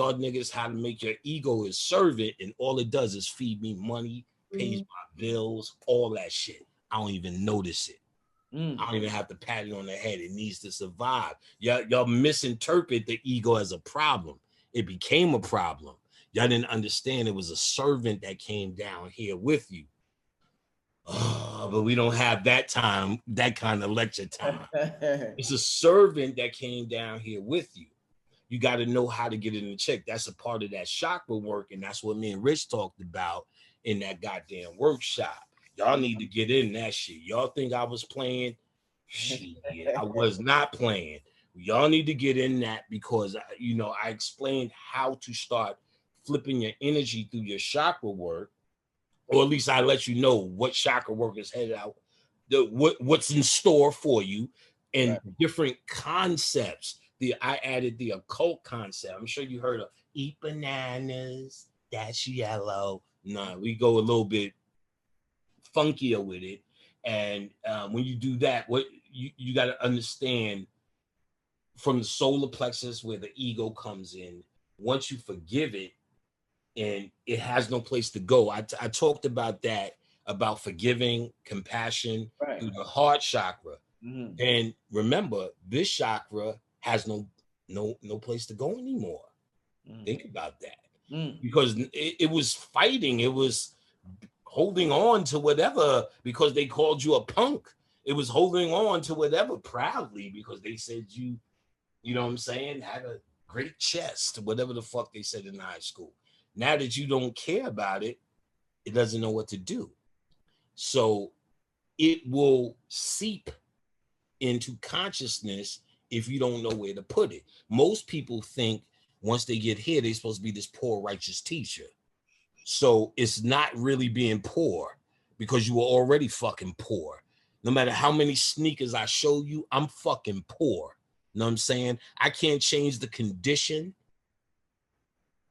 niggas how to make your ego a servant, and all it does is feed me money, pays my bills, all that shit. I don't even notice it. I don't even have to pat it on the head. It needs to survive. Y'all misinterpret the ego as a problem. It became a problem. Y'all didn't understand it was a servant that came down here with you. Oh, but we don't have that time, that kind of lecture time. It's a servant that came down here with you. You got to know how to get it in check. That's a part of that chakra work, and that's what me and Rich talked about in that goddamn workshop. Y'all need to get in that shit. Y'all think I was playing? Shit, I was not playing. Y'all need to get in that because, you know, I explained how to start flipping your energy through your chakra work, or at least I let you know what chakra work is headed out, what's in store for you, and different concepts. I added the occult concept. I'm sure you heard of eat bananas, that's yellow. Nah, we go a little bit funkier with it. And when you do that, what you got to understand from the solar plexus where the ego comes in, once you forgive it and it has no place to go. I talked about that, about forgiving, compassion through the heart chakra. And remember, this chakra has no place to go anymore. Think about that. Because it was fighting, it was holding on to whatever because they called you a punk. It was holding on to whatever proudly because they said you know what I'm saying, had a great chest, whatever the fuck they said in high school. Now that you don't care about it, it doesn't know what to do. So it will seep into consciousness if you don't know where to put it. Most people think once they get here, they're supposed to be this poor, righteous teacher. So it's not really being poor because you were already fucking poor. No matter how many sneakers I show you, I'm fucking poor. You know what I'm saying? I can't change the condition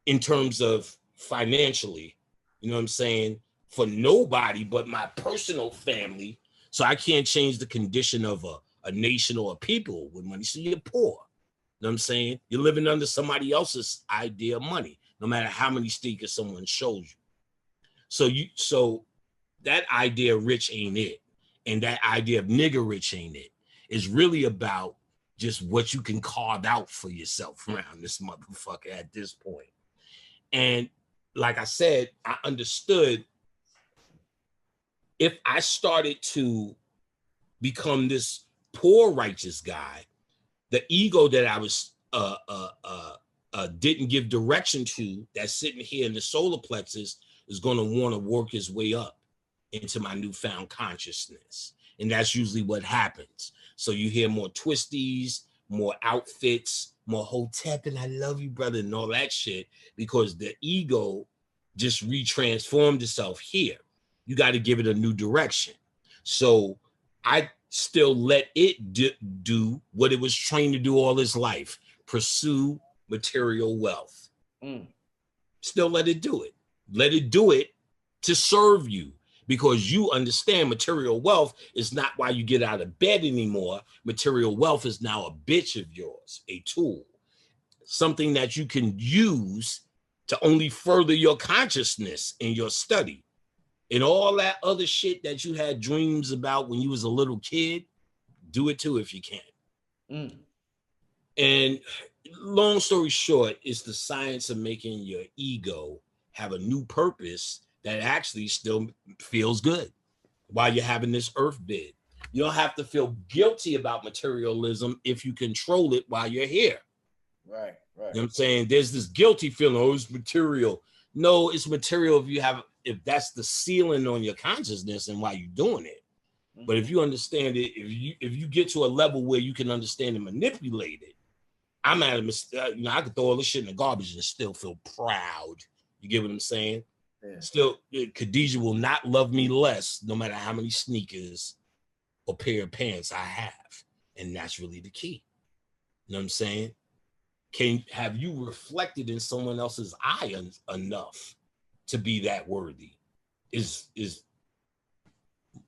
in terms of financially, you know what I'm saying, for nobody but my personal family. So I can't change the condition of a nation or a people with money. So you're poor. You know what I'm saying? You're living under somebody else's idea of money, no matter how many stickers someone shows you. So that idea of rich ain't it. And that idea of nigger rich ain't it. It's really about just what you can carve out for yourself around this motherfucker at this point. And like I said, I understood if I started to become this poor righteous guy, the ego that I was didn't give direction to, that's sitting here in the solar plexus, is going to want to work his way up into my newfound consciousness. And that's usually what happens. So you hear more twisties, more outfits, more hotep, and I love you, brother, and all that shit, because the ego just retransformed itself here. You got to give it a new direction. So I still let it do what it was trained to do all its life, pursue material wealth. Still let it do it. Let it do it to serve you, because you understand material wealth is not why you get out of bed anymore. Material wealth is now a bitch of yours, a tool, something that you can use to only further your consciousness in your study. And all that other shit that you had dreams about when you was a little kid, do it too if you can. And long story short, it's the science of making your ego have a new purpose that actually still feels good while you're having this earth bid. You don't have to feel guilty about materialism if you control it while you're here. Right. You know what I'm saying? There's this guilty feeling, oh, it's material. No, it's material if that's the ceiling on your consciousness and why you're doing it. But if you understand it, if you get to a level where you can understand and manipulate it, I'm at a I could throw all this shit in the garbage and still feel proud. You get what I'm saying? Yeah. Still, Khadijah will not love me less, no matter how many sneakers or pair of pants I have. And that's really the key. You know what I'm saying? Have you reflected in someone else's eye enough to be that worthy? Is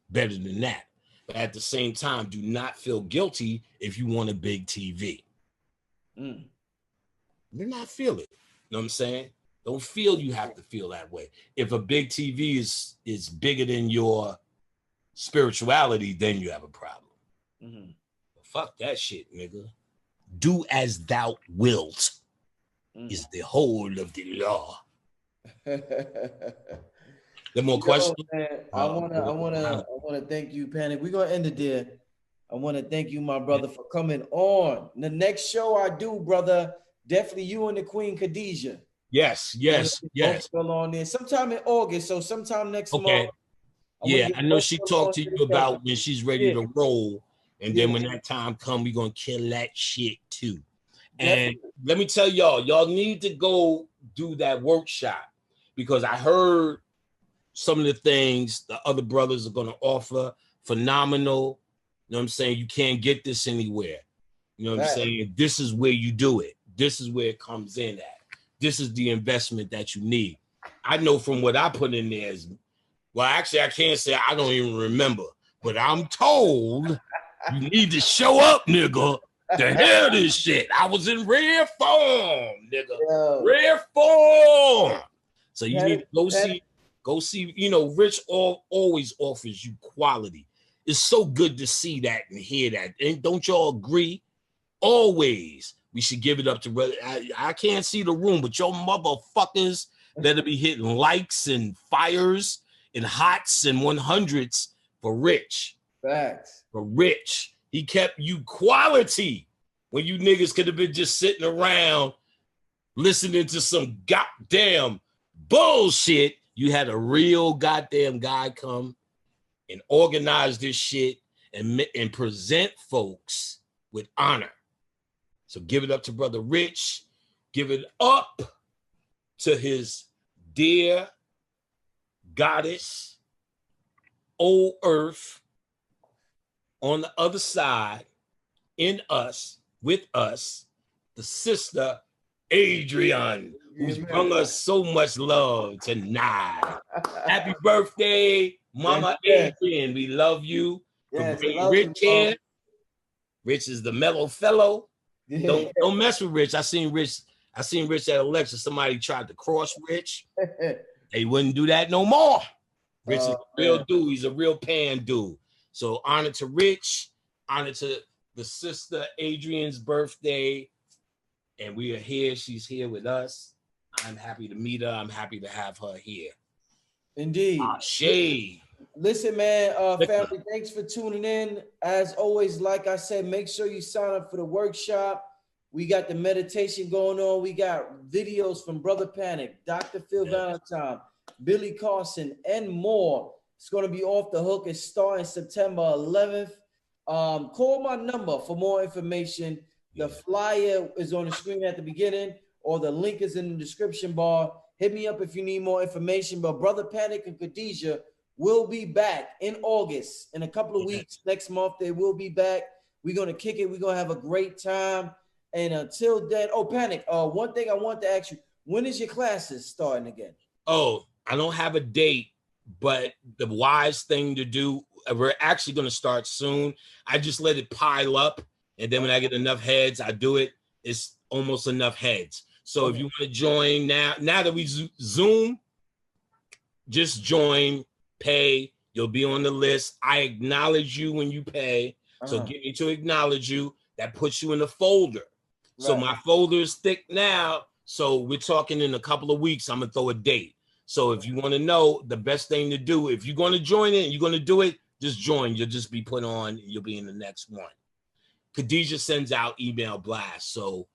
better than that. But at the same time, do not feel guilty if you want a big TV. Do not feel it. know what I'm saying? Don't feel you have to feel that way. If a big TV is bigger than your spirituality, then you have a problem. Mm-hmm. Fuck that shit, nigga. Do as thou wilt is the whole of the law. The more questions? Man, I wanna thank you, Panic. We're gonna end it there. I want to thank you, my brother, for coming on. The next show I do, brother, definitely you and the Queen Khadijah. Yes. On there sometime in August, so sometime next month. I know she talked to you about when she's ready to roll, and then when that time comes, we're gonna kill that shit too. And let me tell y'all need to go do that workshop, because I heard some of the things the other brothers are gonna offer. Phenomenal. You know what I'm saying? You can't get this anywhere. You know what I'm saying? This is where you do it. This is where it comes in at. This is the investment that you need. I know from what I put in there is, well, actually, I can't say I don't even remember, but I'm told you need to show up, nigga, to hear this shit. I was in rare form, nigga. Rare form. So you need to go see, you know, Rich always offers you quality. It's so good to see that and hear that. And don't y'all agree? Always. We should give it up to, I can't see the room, but your motherfuckers that'll be hitting likes and fires and hots and 100s for Rich. Facts. For Rich. He kept you quality when you niggas could have been just sitting around listening to some goddamn bullshit. You had a real goddamn guy come and organize this shit and present folks with honor. So give it up to Brother Rich. Give it up to his dear goddess, old earth, on the other side, in us, with us, the sister Adrian, who's brought us so much love tonight. Happy birthday, Mama Adrian. We love you. Rich here. Rich is the mellow fellow. Don't mess with Rich. I seen Rich at a lecture. Somebody tried to cross Rich. They wouldn't do that no more. Rich is a real dude. He's a real pan dude. So honor to Rich, honor to the sister Adrian's birthday. And we are here. She's here with us. I'm happy to meet her. I'm happy to have her here. Indeed. Shay. Listen, man, family, thanks for tuning in. As always, like I said, make sure you sign up for the workshop. We got the meditation going on. We got videos from Brother Panic, Dr. Phil Valentine, Billy Carson, and more. It's going to be off the hook. It's starting September 11th. Call my number for more information. The flyer is on the screen at the beginning, or the link is in the description bar. Hit me up if you need more information. But Brother Panic and Khadijah will be back in August. In a couple of weeks, next month, they will be back. We're going to kick it. We're going to have a great time. And until then, Panic, one thing I want to ask you, when is your classes starting again? Oh, I don't have a date, but the wise thing to do, we're actually going to start soon. I just let it pile up. And then when I get enough heads, I do it. It's almost enough heads. So if you want to join now that we Zoom, just join, pay. You'll be on the list. I acknowledge you when you pay. So get me to acknowledge you. That puts you in the folder. Right. So my folder is thick now. So we're talking in a couple of weeks. I'm going to throw a date. So if you want to know, the best thing to do, if you're going to join it, you're going to do it, just join. You'll just be put on. You'll be in the next one. Khadijah sends out email blasts. So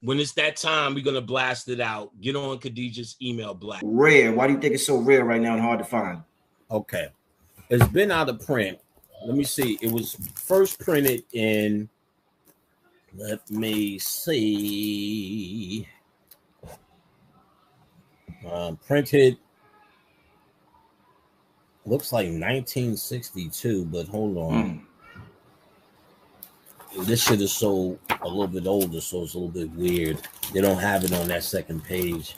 when it's that time, we're going to blast it out. Get on Khadijah's email blast. Rare. Why do you think it's so rare right now and hard to find? Okay. It's been out of print. Let me see. It was first printed in, let me see. Printed, looks like 1962, but hold on. This shit is so a little bit older, so it's a little bit weird. They don't have it on that second page.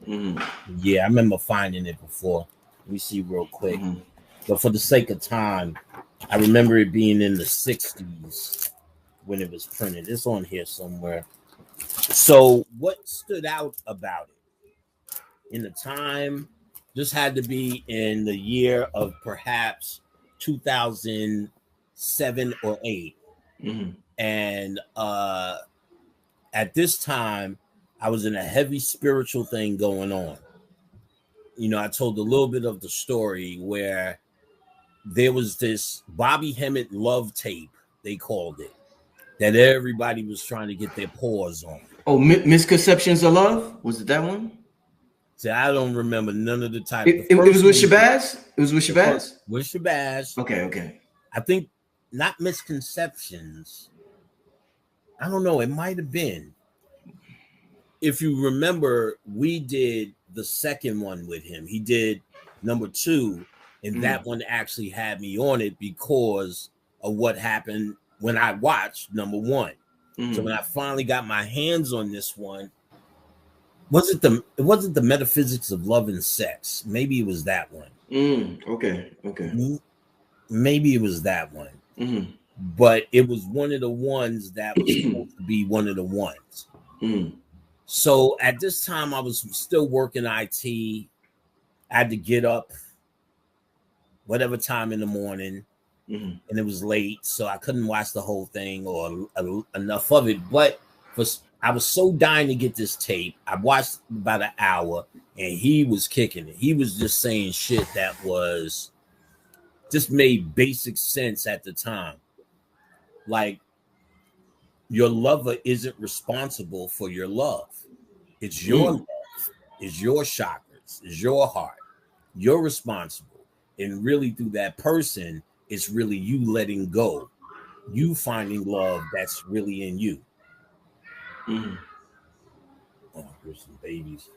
Yeah, I remember finding it before. Let me see real quick. But for the sake of time, I remember it being in the 60s when it was printed. It's on here somewhere. So what stood out about it in the time? This had to be in the year of perhaps 2007 or 8. And at this time, I was in a heavy spiritual thing going on. You know, I told a little bit of the story where there was this Bobby Hemmett love tape, they called it, that everybody was trying to get their paws on. Oh, Misconceptions of Love? Was it that one? See, I don't remember none of the type. It was with Shabazz? It was with Shabazz? With Shabazz. Okay. I think not Misconceptions. I don't know. It might have been. If you remember, we did the second one with him. He did number 2, and that one actually had me on it because of what happened when I watched number 1. So when I finally got my hands on this one, it wasn't the Metaphysics of Love and Sex. Maybe it was that one. Okay. Maybe it was that one. But it was one of the ones that was supposed to be one of the ones. So at this time, I was still working IT. I had to get up whatever time in the morning, and it was late, so I couldn't watch the whole thing or enough of it. But I was so dying to get this tape. I watched about an hour, and he was kicking it. He was just saying shit that just made basic sense at the time. Like, your lover isn't responsible for your love. It's your love. It's your chakras. It's your heart. You're responsible. And really through that person, it's really you letting go. You finding love that's really in you. Oh, here's some babies.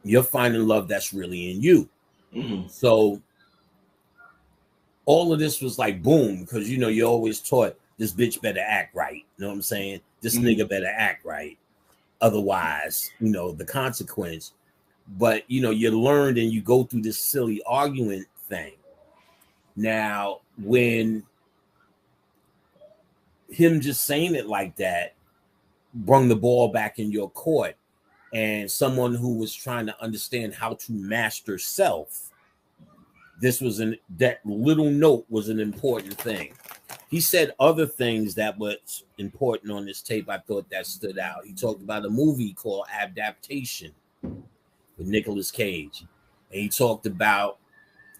You're finding love that's really in you. So all of this was like boom, because you know you're always taught this bitch better act right. You know what I'm saying? This nigga better act right. Otherwise, you know, the consequence. But you know, you learned and you go through this silly argument thing. Now, when him just saying it like that brung the ball back in your court, and someone who was trying to understand how to master self, that little note was an important thing. He said other things that was important on this tape. I thought that stood out. He talked about a movie called Adaptation with Nicolas Cage. And he talked about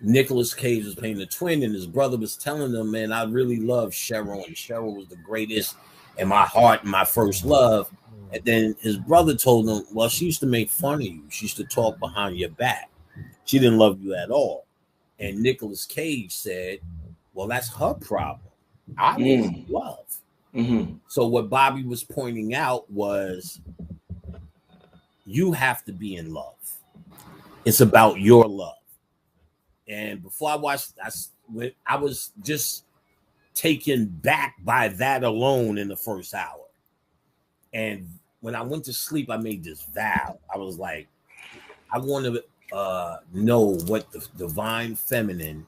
Nicolas Cage was playing a twin, and his brother was telling him, man, I really love Cheryl, and Cheryl was the greatest in my heart and my first love. And then his brother told him, well, she used to make fun of you. She used to talk behind your back. She didn't love you at all. And Nicolas Cage said, well, that's her problem. I was in love. So what Bobby was pointing out was you have to be in love. It's about your love. And before I watched, I was just taken back by that alone in the first hour. And when I went to sleep, I made this vow. I was like, I want to know what the divine feminine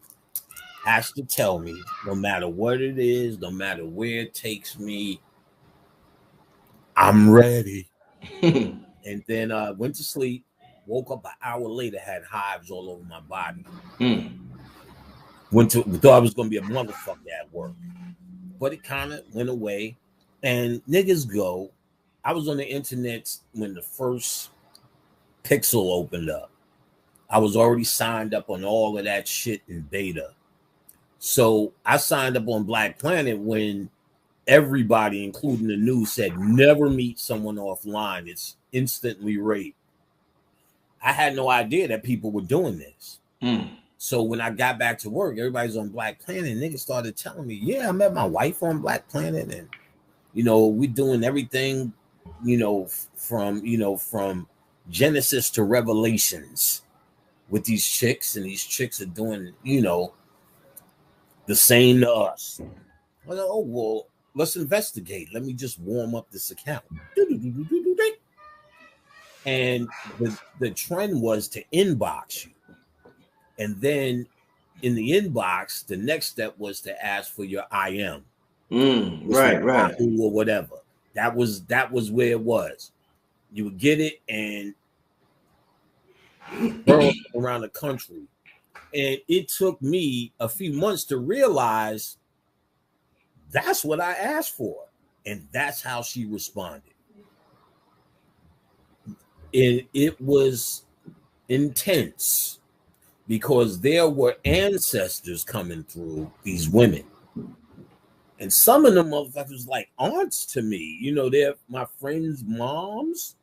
has to tell me, no matter what it is, no matter where it takes me, I'm ready. And then went to sleep, woke up an hour later, had hives all over my body. Thought I was going to be a motherfucker at work. But it kind of went away. And niggas go, I was on the internet when the first Pixel opened up. I was already signed up on all of that shit in beta. So I signed up on Black Planet when everybody, including the news, said never meet someone offline. It's instantly rape. I had no idea that people were doing this. So when I got back to work, everybody's on Black Planet, and niggas started telling me, yeah, I met my wife on Black Planet, and you know, we're doing everything, you know, from Genesis to Revelations with these chicks, and these chicks are doing, you know, the same to us. Oh, well, let's investigate. Let me just warm up this account. And the trend was to inbox you. And then in the inbox, the next step was to ask for your IM. Right. Or whatever. That was where it was. You would get it and burn around the country. And it took me a few months to realize that's what I asked for. And that's how she responded. And it was intense because there were ancestors coming through these women. And some of them motherfuckers like aunts to me. You know, they're my friends' moms.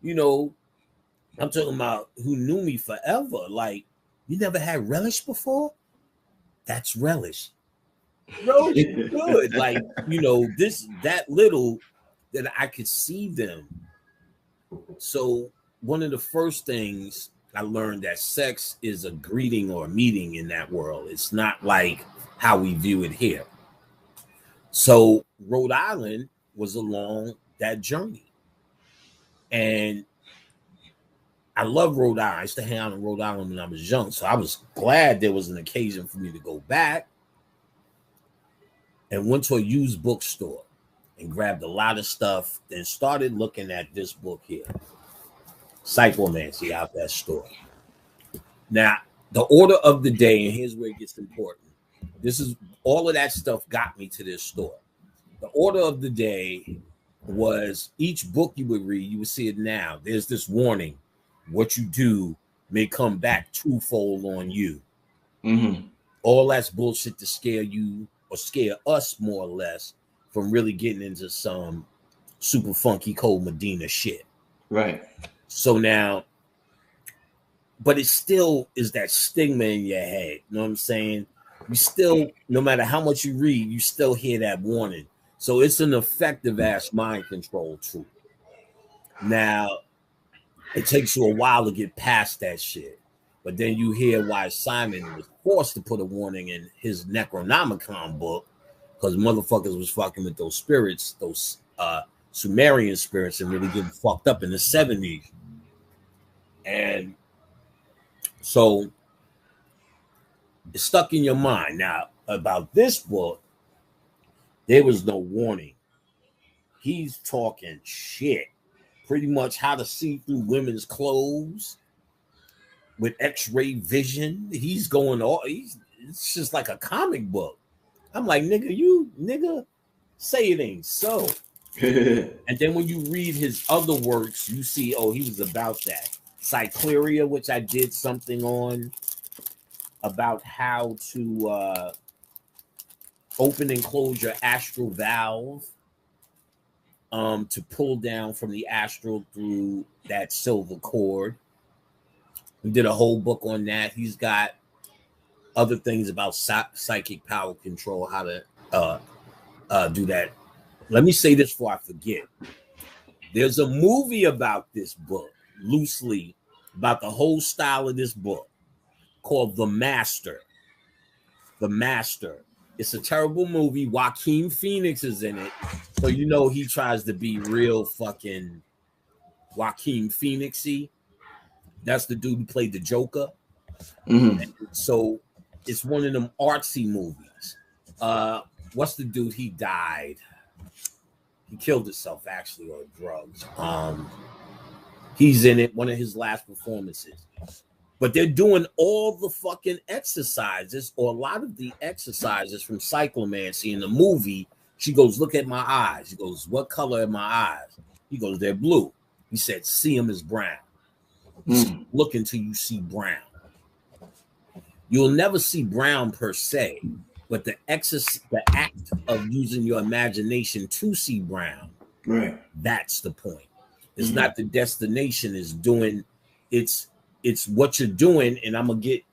You know, I'm talking about who knew me forever. Like, you never had relish before? That's relish. Bro, it's good. Like, you know, that little that I could see them. So one of the first things I learned that sex is a greeting or a meeting in that world. It's not like how we view it here. So Rhode Island was along that journey. And I love Rhode Island. I used to hang out in Rhode Island when I was young. So I was glad there was an occasion for me to go back. And went to a used bookstore and grabbed a lot of stuff. Then started looking at this book here. Psychomancy out that store. Now, the order of the day, and here's where it gets important. This is all of that stuff got me to this store. The order of the day was each book you would read, you would see it now. There's this warning. What you do may come back twofold on you. Mm-hmm. All that's bullshit to scare you or scare us more or less from really getting into some super funky cold Medina shit. Right. So now, but it still is that stigma in your head. You know what I'm saying? You still, no matter how much you read, you still hear that warning. So it's an effective ass mind control tool. Now, it takes you a while to get past that shit. But then you hear why Simon was forced to put a warning in his Necronomicon book because motherfuckers was fucking with those spirits, those Sumerian spirits, and really getting fucked up in the 70s. And so it's stuck in your mind. Now, about this book, there was no warning. He's talking shit. Pretty much how to see through women's clothes with X-ray vision. He's going all, it's just like a comic book. I'm like, nigga, say it ain't so. And then when you read his other works, you see, oh, he was about that. Cycleria, which I did something on about how to open and close your astral valve to pull down from the astral through that silver cord. We did a whole book on that. He's got other things about psychic power control, how to do that. Let me say this before I forget. There's a movie about this book, loosely, about the whole style of this book called The Master. The Master. It's a terrible movie. Joaquin Phoenix is in it. So you know he tries to be real fucking Joaquin Phoenix-y. That's the dude who played the Joker. Mm-hmm. So it's one of them artsy movies. What's the dude? He died. He killed himself actually on drugs. He's in it, one of his last performances. But they're doing all the fucking exercises, or a lot of the exercises from Cyclomancy in the movie. She goes, look at my eyes. He goes, what color are my eyes? He goes, they're blue. He said, see them as brown. Look until you see brown. You'll never see brown per se, but the act of using your imagination to see brown, right? That's the point. It's not the destination. It's doing. It's what you're doing, and I'm gonna get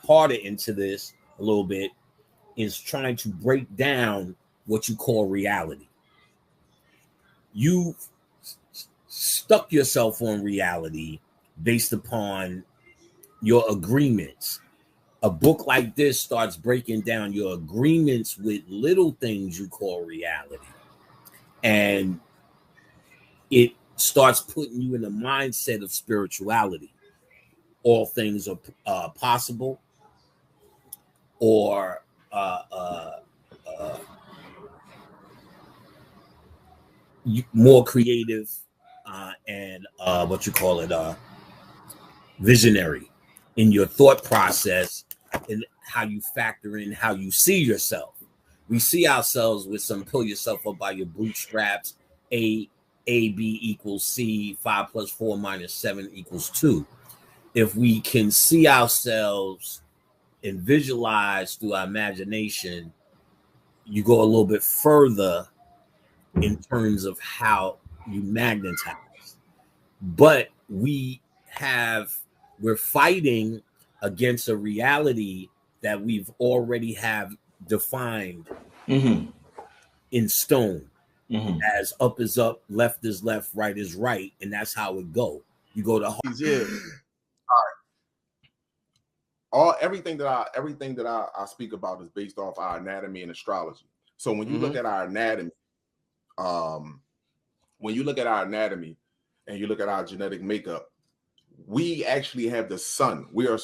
harder into this a little bit. Is trying to break down what you call reality. You stuck yourself on reality based upon your agreements. A book like this starts breaking down your agreements with little things you call reality. And it starts putting you in a mindset of spirituality. All things are possible, or more creative and what you call it, visionary in your thought process and how you factor in how you see yourself. We see ourselves with some pull yourself up by your bootstraps, A B equals C, 5 plus 4 minus 7 equals 2. If we can see ourselves and visualize through our imagination, you go a little bit further in terms of how you magnetize. But we're fighting against a reality that we've already have defined in stone. As up is up, left is left, right is right, and that's how it go. You go to everything that I speak about is based off our anatomy and astrology. So when you look at our anatomy, and you look at our genetic makeup, we actually have the sun. We're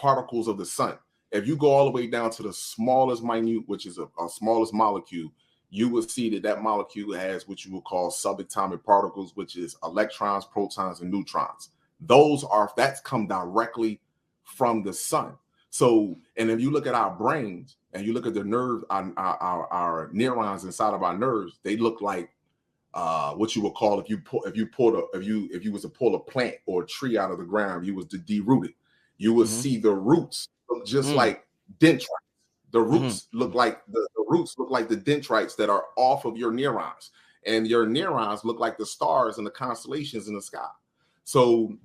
particles of the sun. If you go all the way down to the smallest minute, which is a smallest molecule, you will see that molecule has what you would call subatomic particles, which is electrons, protons, and neutrons. That's come directly from the sun. So, and if you look at our brains and you look at the nerve, our neurons inside of our nerves, they look like what you would call if you was to pull a plant or a tree out of the ground, you was to deroot it. You would see the roots look just like dendrites. The roots look like the dendrites that are off of your neurons, and your neurons look like the stars and the constellations in the sky. So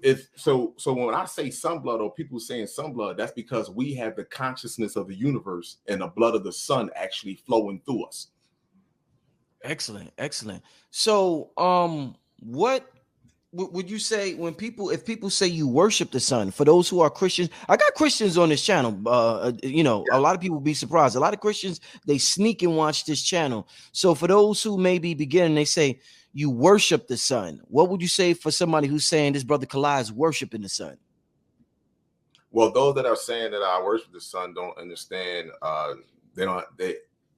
when I say sunblood, or people saying sunblood, that's because we have the consciousness of the universe and the blood of the sun actually flowing through us. Excellent. So what would you say if people say you worship the sun? For those who are Christians, I got Christians on this channel. A lot of people be surprised. A lot of Christians, they sneak and watch this channel. So for those who may be beginning, they say you worship the sun. What would you say for somebody who's saying this brother Kalai is worshiping the sun? Well, those that are saying that I worship the sun don't understand.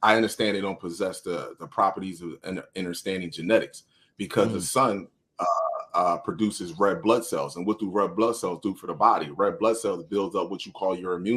I understand they don't possess the properties of understanding genetics, because the sun produces red blood cells. And what do red blood cells do for the body? Red blood cells builds up what you call your immune